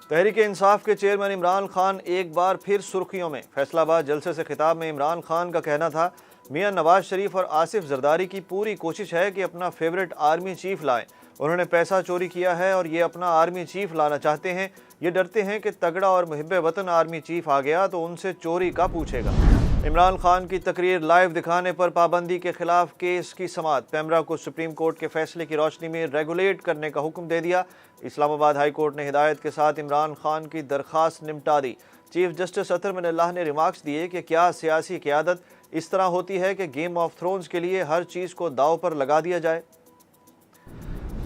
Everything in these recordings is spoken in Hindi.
तहरीक इंसाफ के चेयरमैन इमरान खान एक बार फिर सुर्खियों में। फैसलाबाद जलसे से खिताब में इमरान खान का कहना था, मियां नवाज शरीफ और आसिफ जरदारी की पूरी कोशिश है कि अपना फेवरेट आर्मी चीफ लाएं। उन्होंने पैसा चोरी किया है और ये अपना आर्मी चीफ लाना चाहते हैं। ये डरते हैं कि तगड़ा और मुहिब्बे वतन आर्मी चीफ आ गया तो उनसे चोरी का पूछेगा। इमरान खान की तकरीर लाइव दिखाने पर पाबंदी के खिलाफ केस की समाअत। पैमरा को सुप्रीम कोर्ट के फैसले की रोशनी में रेगुलेट करने का हुक्म दे दिया। इस्लामाबाद हाई कोर्ट ने हिदायत के साथ इमरान खान की दरख्वास्त निपटा दी। चीफ जस्टिस अतर मिनल्लाह ने रिमार्क्स दिए कि क्या सियासी क़यादत इस तरह होती है कि गेम ऑफ थ्रोन्स के लिए हर चीज़ को दाव पर लगा दिया जाए।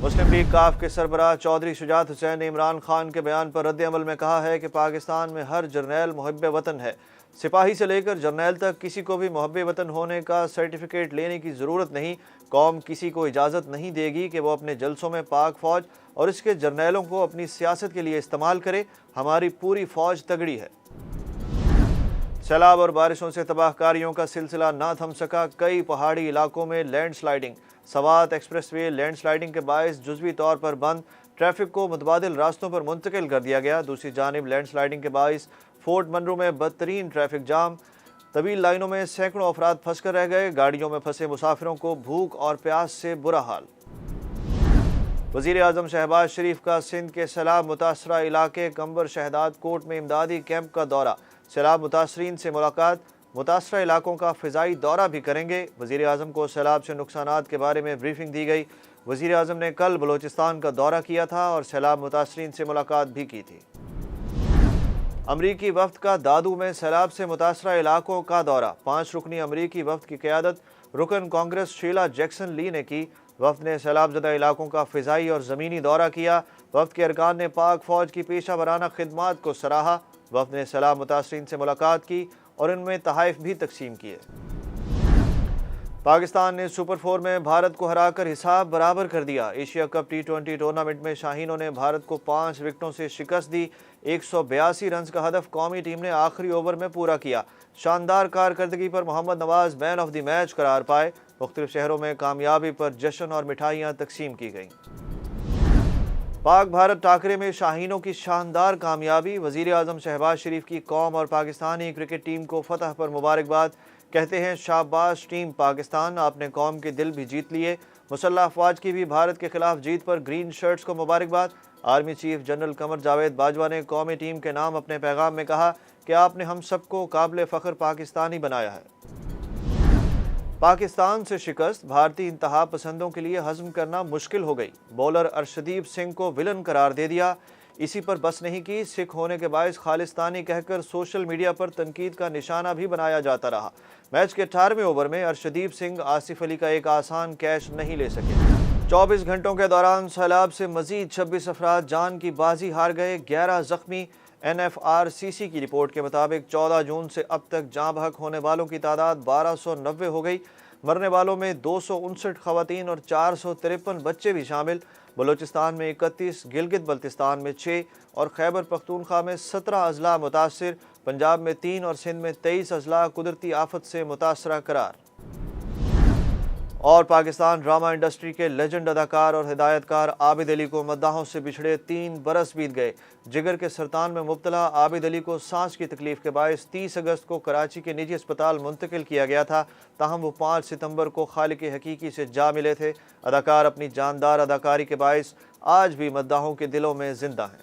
मुस्लिम लीग काफ के सरबराह चौधरी शुजात हुसैन ने इमरान खान के बयान पर रद्द अमल में कहा है कि पाकिस्तान में हर जर्नैल मुहब्बे वतन है। सिपाही से लेकर जर्नैल तक किसी को भी मुहब्बे वतन होने का सर्टिफिकेट लेने की ज़रूरत नहीं। कौम किसी को इजाज़त नहीं देगी कि वो अपने जलसों में पाक फ़ौज और इसके जर्नैलों को अपनी सियासत के लिए इस्तेमाल करे। हमारी पूरी फ़ौज तगड़ी है। सैलाब और बारिशों से तबाहकारियों का सिलसिला ना थम सका। कई पहाड़ी इलाकों में लैंडस्लाइडिंग। सवात एक्सप्रेसवे लैंडस्लाइडिंग के बायस जुज़वी तौर पर बंद। ट्रैफिक को मुतबादिल रास्तों पर मुंतकिल कर दिया गया। दूसरी जानिब लैंडस्लाइडिंग के बायस फोर्ट मनरू में बदतरीन ट्रैफिक जाम। तवील लाइनों में सैकड़ों अफराद फंस कर रह गए। गाड़ियों में फंसे मुसाफिरों को भूख और प्यास से बुरा हाल। वज़ीर आज़म शहबाज शरीफ का सिंध के सैलाब मुतासरा इलाके कंबर शहदाद कोट में इमदादी कैंप का दौरा। सैलाब मुतासरीन से मुलाकात। मुतासरा इलाकों का फ़िज़ाई दौरा भी करेंगे। वज़ीर आज़म को सैलाब से नुकसानात के बारे में ब्रीफिंग दी गई। वज़ीर आज़म ने कल बलोचिस्तान का दौरा किया था और सैलाब मुतासरीन से मुलाकात भी की थी। अमरीकी वफ्द का दादू में सैलाब से मुतासरा इलाकों का दौरा। 5 रुकनी अमरीकी वफ्द की क़यादत रुकन कांग्रेस शीला जैक्सन ली ने की। वफ्द ने सैलाबज़दा इलाकों का फ़िज़ाई और ज़मीनी दौरा किया। वफ्द के अरकान ने पाक फ़ौज की पेशा वराना खिदमात को सराहा। वफ्द ने सैलाब मुतासरीन से मुलाकात की और इनमें तहाइफ भी तकसीम किए। पाकिस्तान ने सुपर 4 में भारत को हराकर हिसाब बराबर कर दिया। एशिया कप T20 टूर्नामेंट में शाहीनों ने भारत को 5 विकेटों से शिकस्त दी। 182 रन का हदफ कौमी टीम ने आखिरी ओवर में पूरा किया। शानदार कारकर्दगी पर Mohammad Nawaz man of the match करार पाए। मुख्तलिफ शहरों में कामयाबी पर जश्न और मिठाइयाँ तकसीम की गईं। पाक भारत टाकरे में शाहीनों की शानदार कामयाबी। वज़ीर आज़म शहबाज शरीफ की कौम और पाकिस्तानी क्रिकेट टीम को फतह पर मुबारकबाद। कहते हैं शाबाश टीम पाकिस्तान, आपने कौम के दिल भी जीत लिए। मुसल्लह अफवाज की भी भारत के खिलाफ जीत पर ग्रीन शर्ट्स को मुबारकबाद। Army chief general Qamar Javed Bajwa ने कौमी टीम के नाम अपने पैगाम में कहा कि आपने हम सबको काबिल फ़ख्र पाकिस्तानी बनाया है। पाकिस्तान से शिकस्त भारतीय इंतहा पसंदों के लिए हज़म करना मुश्किल हो गई। बॉलर अर्शदीप सिंह को विलन करार दे दिया। इसी पर बस नहीं की, सिख होने के बायस खालिस्तानी कहकर सोशल मीडिया पर तनकीद का निशाना भी बनाया जाता रहा। मैच के 18वें ओवर में अर्शदीप सिंह आसिफ अली का एक आसान कैच नहीं ले सके। 24 घंटों के दौरान सैलाब से मजीद 26 अफराद जान की बाजी हार गए, 11 जख्मी। NFRCC की रिपोर्ट के मुताबिक 14 जून से अब तक जाँ बहक होने वालों की तादाद 1290 हो गई। मरने वालों में 259 खवातीन और 453 बच्चे भी शामिल। बलोचिस्तान में 31, गिलगित बल्तिस्तान में 6 और खैबर पख्तूनख्वा में 17 अजला मुतासर। पंजाब में 3 और सिंध में 23 अजला कुदरती आफत से मुतासरा करार। और पाकिस्तान ड्रामा इंडस्ट्री के लेजेंड अदाकार और हिदायतकार आबिद अली को मद्दाहों से बिछड़े 3 बरस बीत गए। जिगर के सरतान में मुब्तला आबिद अली को सांस की तकलीफ के बायस 30 अगस्त को कराची के निजी अस्पताल मुंतकिल किया गया था। ताहम वो 5 सितंबर को खालिक हकीकी से जा मिले थे। अदाकार अपनी जानदार अदाकारी के बायस आज भी मद्दाहों के दिलों में जिंदा हैं।